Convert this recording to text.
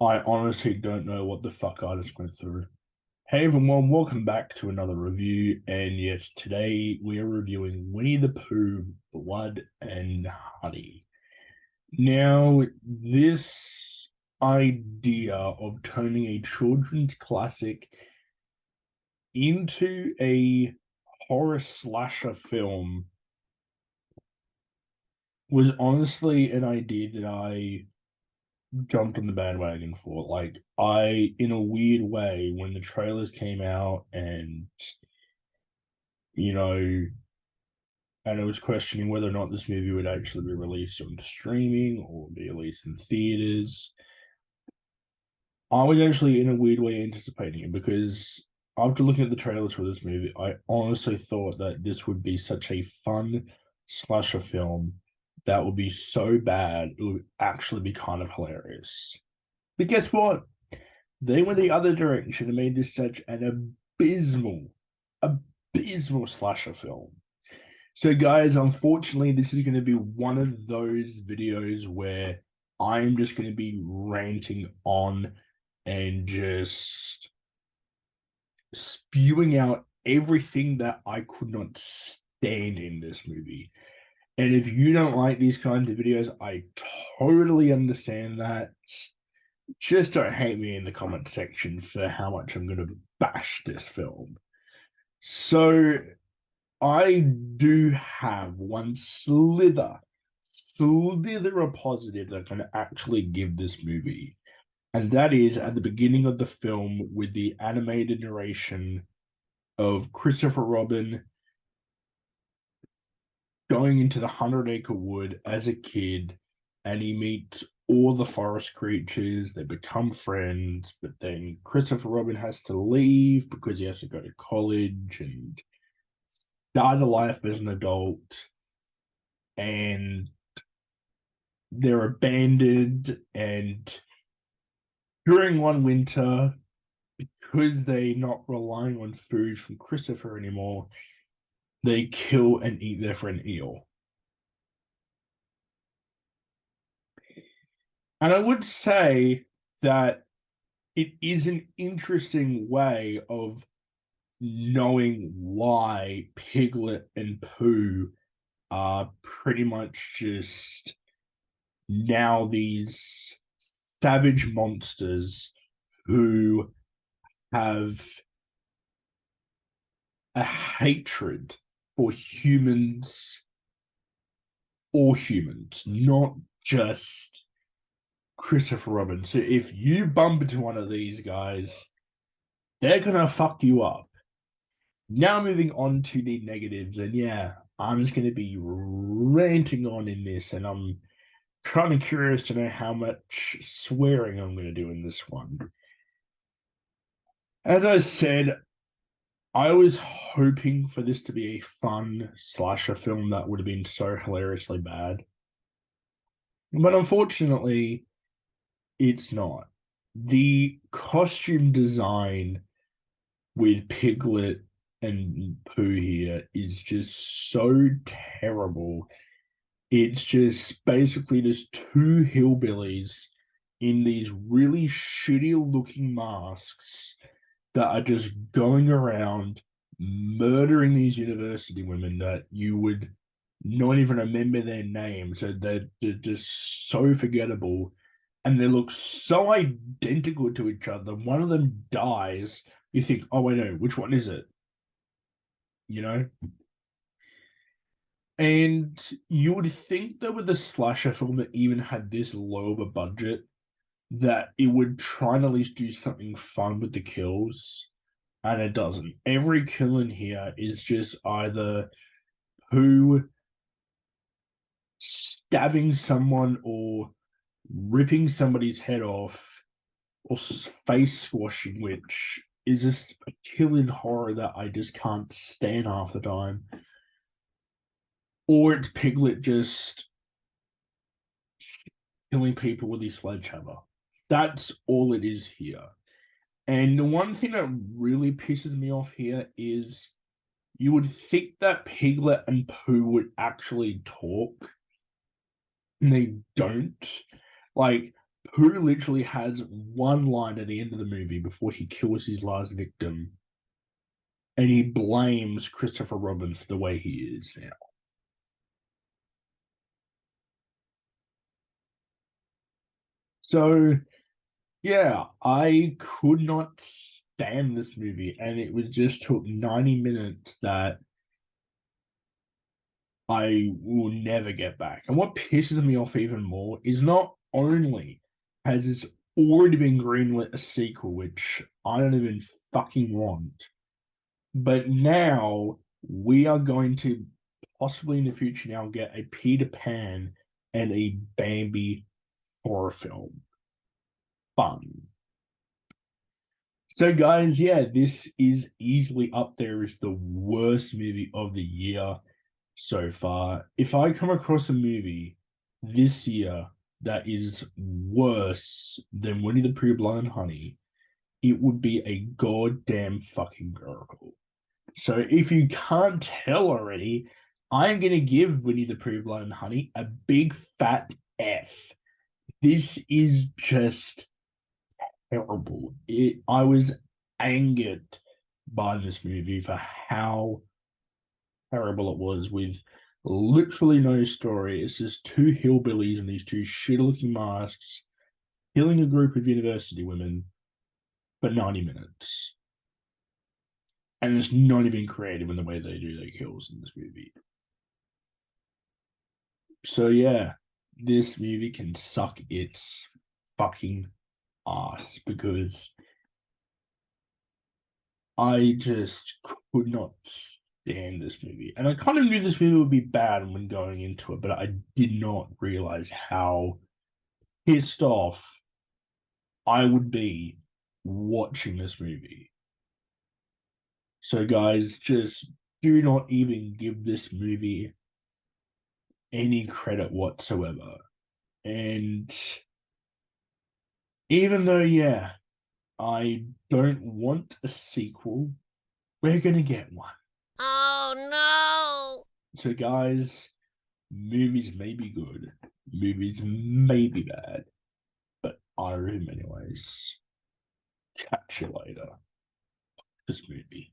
I honestly don't know what the fuck I just went through. Hey everyone, welcome back to another review. And yes, today we are reviewing Winnie the Pooh, Blood and Honey. Now, this idea of turning a children's classic into a horror slasher film was honestly an idea that I jumped on the bandwagon for. Like, in a weird way, when the trailers came out and, you know, and I was questioning whether or not this movie would actually be released on streaming or be released in theaters, I was actually, in a weird way, anticipating it because after looking at the trailers for this movie, I honestly thought that this would be such a fun slasher film that would be so bad, it would actually be kind of hilarious. But guess what? They went the other direction and made this such an abysmal, abysmal slasher film. So, guys, unfortunately, this is going to be one of those videos where I'm just going to be ranting on and just spewing out everything that I could not stand in this movie. And if you don't like these kinds of videos, I totally understand that. Just don't hate me in the comment section for how much I'm going to bash this film. So I do have one slither of positive that I can actually give this movie. And that is at the beginning of the film with the animated narration of Christopher Robin going into the 100 Acre Wood as a kid, and he meets all the forest creatures. They become friends, but then Christopher Robin has to leave because he has to go to college and start a life as an adult. And they're abandoned. And during one winter, because they're not relying on food from Christopher anymore, they kill and eat their friend Eel. And I would say that it is an interesting way of knowing why Piglet and Pooh are pretty much just now these savage monsters who have a hatred for humans, all humans, not just Christopher Robin. So if you bump into one of these guys, they're gonna fuck you up. Now moving on to the negatives, and yeah, I'm just gonna be ranting on in this, and I'm kind of curious to know how much swearing I'm gonna do in this one. As I said, I was hoping for this to be a fun slasher film that would have been so hilariously bad. But unfortunately, it's not. The costume design with Piglet and Pooh here is just so terrible. It's just basically just two hillbillies in these really shitty looking masks that are just going around murdering these university women that you would not even remember their names. So they're just so forgettable. And they look so identical to each other. One of them dies. You think, oh, wait, no, which one is it? You know? And you would think that with a slasher film that even had this low of a budget, that it would try and at least do something fun with the kills, and it doesn't. Every kill in here is just either who stabbing someone or ripping somebody's head off or face squashing, which is just a killing horror that I just can't stand half the time. Or it's Piglet just killing people with his sledgehammer. That's all it is here. And the one thing that really pisses me off here is you would think that Piglet and Pooh would actually talk, and they don't. Like, Pooh literally has one line at the end of the movie before he kills his last victim, and he blames Christopher Robin for the way he is now. So yeah, I could not stand this movie, and it was just took 90 minutes that I will never get back. And what pisses me off even more is not only has this already been greenlit a sequel, which I don't even fucking want, but now we are going to possibly in the future now get a Peter Pan and a Bambi horror film. Fun. So, guys, yeah, this is easily up there as the worst movie of the year so far. If I come across a movie this year that is worse than Winnie the Pooh Blood and Honey, it would be a goddamn fucking miracle. So if you can't tell already, I'm gonna give Winnie the Pooh Blood and Honey a big fat F. This is just terrible. I was angered by this movie for how terrible it was with literally no story. It's just two hillbillies in these two shit looking masks killing a group of university women for 90 minutes. And it's not even creative in the way they do their kills in this movie. So yeah, this movie can suck its fucking ass because I just could not stand this movie. And I kind of knew this movie would be bad when going into it, but I did not realize how pissed off I would be watching this movie. So, guys, just do not even give this movie any credit whatsoever. And even though, yeah, I don't want a sequel, we're going to get one. Oh So, guys, movies may be good, movies may be bad, but I read them anyways. Catch you later. This movie.